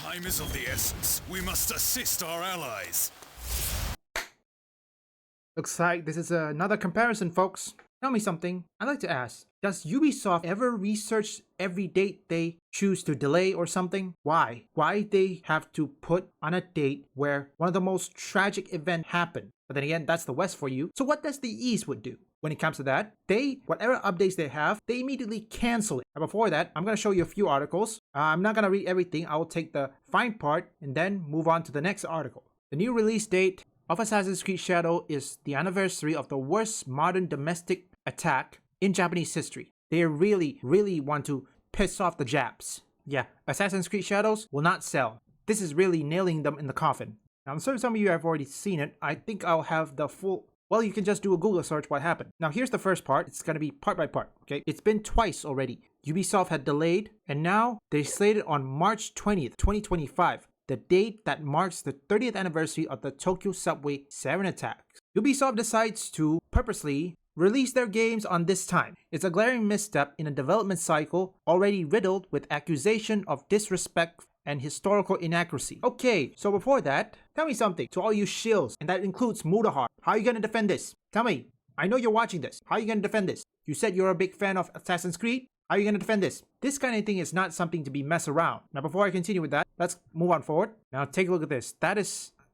Time is of the essence. We must assist our allies. Looks like this is another comparison, folks. Tell me something. I'd like to ask, does Ubisoft ever research every date they choose to delay or something? Why? Why they have to put on a date where one of the most tragic events happened? But then again, that's the West for you. So what does the East would do? When it comes to that, whatever updates they have, they immediately cancel it. Now before that, I'm going to show you a few articles. I'm not going to read everything. I will take the fine part and then move on to the next article. The new release date of Assassin's Creed Shadow is the anniversary of the worst modern domestic attack in Japanese history. They really want to piss off the Japs. Yeah, Assassin's Creed Shadows will not sell. This is really nailing them in the coffin. Now, I'm sure some of you have already seen it. I think I'll have the full... Well, you can just do a Google search what happened. Now, here's the first part. It's going to be part by part, okay? It's been twice already. Ubisoft had delayed, and now they slated on March 20th, 2025. The date that marks the 30th anniversary of the Tokyo Subway 7 attacks. Ubisoft decides to purposely release their games on this time. It's a glaring misstep in a development cycle already riddled with accusation of disrespect and historical inaccuracy. Okay, so before that, tell me something to all you shills, and that includes Mudahar. How are you gonna defend this? Tell me. I know you're watching this. How are you gonna defend this? You said you're a big fan of Assassin's Creed? How are you gonna defend this? This kind of thing is not something to be messed around. Now before I continue with that, let's move on forward. Now take a look at this.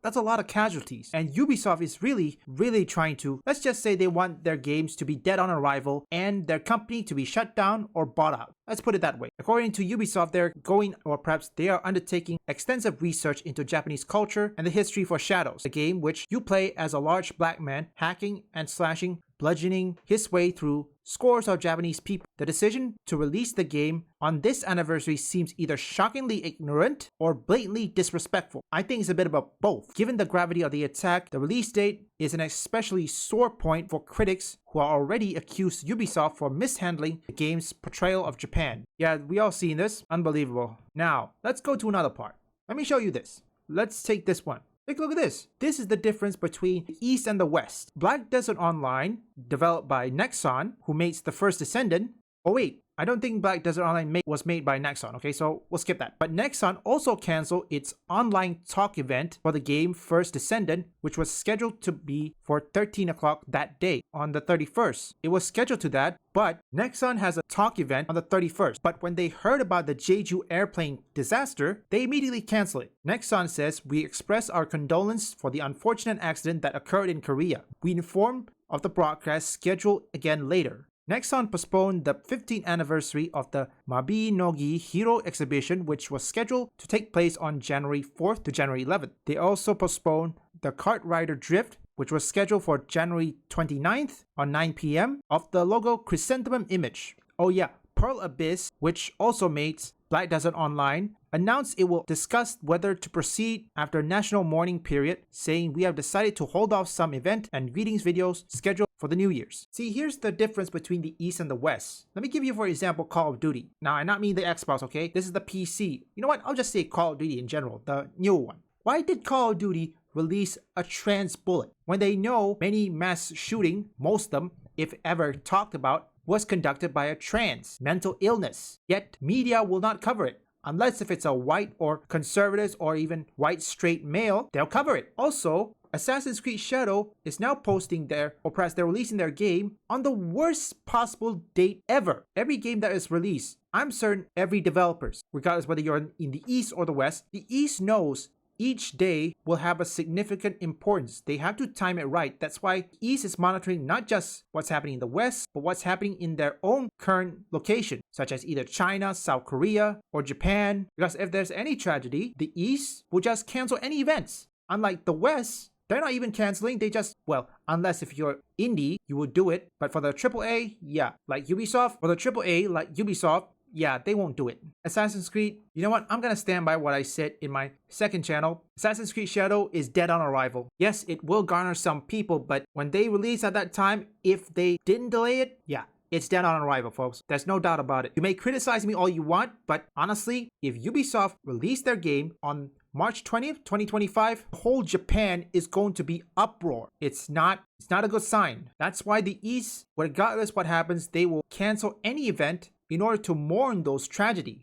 That's a lot of casualties. And Ubisoft is really trying to, let's just say they want their games to be dead on arrival and their company to be shut down or bought out. Let's put it that way. According to Ubisoft, they're going, or perhaps they are undertaking extensive research into Japanese culture and the history for Shadows, a game which you play as a large black man hacking and slashing, bludgeoning his way through scores of Japanese people. The decision to release the game on this anniversary seems either shockingly ignorant or blatantly disrespectful. I think it's a bit of both. Given the gravity of the attack, the release date is an especially sore point for critics who are already accused Ubisoft for mishandling the game's portrayal of Japan. Yeah, we all seen this. Unbelievable. Now, let's go to another part. Let me show you this. Let's take this one. Take a look at this. This is the difference between the East and the West. Black Desert Online, developed by Nexon, who makes The First Descendant. Oh wait, I don't think Black Desert Online was made by Nexon, okay, so we'll skip that. But Nexon also canceled its online talk event for the game First Descendant, which was scheduled to be for 13 o'clock that day on the 31st. It was scheduled to that, but Nexon has a talk event on the 31st. But when they heard about the Jeju airplane disaster, they immediately canceled it. Nexon says, "We express our condolence for the unfortunate accident that occurred in Korea. We inform of the broadcast scheduled again later." Nexon postponed the 15th anniversary of the Mabi Nogi Hero exhibition, which was scheduled to take place on January 4th to January 11th. They also postponed the Kart Rider Drift, which was scheduled for January 29th on 9 p.m. of the logo Chrysanthemum image. Oh yeah, Pearl Abyss, which also makes Black Desert Online, announced it will discuss whether to proceed after national mourning period, saying we have decided to hold off some event and greetings videos scheduled for the New Year's. See, here's the difference between the East and the West. Let me give you, for example, Call of Duty. Now, I not mean the Xbox, okay? This is the PC. You know what? I'll just say Call of Duty in general, the new one. Why did Call of Duty release a trans bullet when they know many mass shooting, most of them, if ever talked about, was conducted by a trans mental illness? Yet media will not cover it. Unless if it's a white or conservatives or even white straight male, they'll cover it. Also, Assassin's Creed Shadow is now posting or perhaps they're releasing their game on the worst possible date ever. Every game that is released, I'm certain every developers, regardless whether you're in the East or the West, the East knows each day will have a significant importance. They have to time it right. That's why East is monitoring not just what's happening in the West, but what's happening in their own current location, such as either China, South Korea, or Japan. Because if there's any tragedy, the East will just cancel any events. Unlike the West, they're not even canceling. They just, well, unless if you're indie, you would do it. But for the AAA, yeah, like Ubisoft, or the AAA, like Ubisoft, yeah, they won't do it. Assassin's Creed, you know what? I'm gonna stand by what I said in my second channel. Assassin's Creed Shadow is dead on arrival. Yes, it will garner some people, but when they release at that time, if they didn't delay it, yeah, it's dead on arrival, folks. There's no doubt about it. You may criticize me all you want, but honestly, if Ubisoft released their game on March 20th, 2025, the whole Japan is going to be uproar. It's not a good sign. That's why the East, regardless what happens, they will cancel any event in order to mourn those tragedies.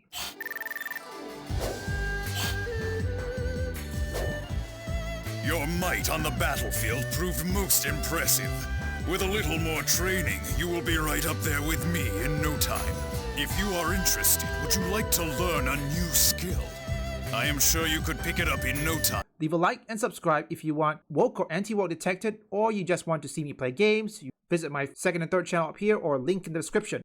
Your might on the battlefield proved most impressive. With a little more training, you will be right up there with me in no time. If you are interested, would you like to learn a new skill? I am sure you could pick it up in no time. Leave a like and subscribe if you want woke or anti-woke detected, or you just want to see me play games. You visit my second and third channel up here or link in the description.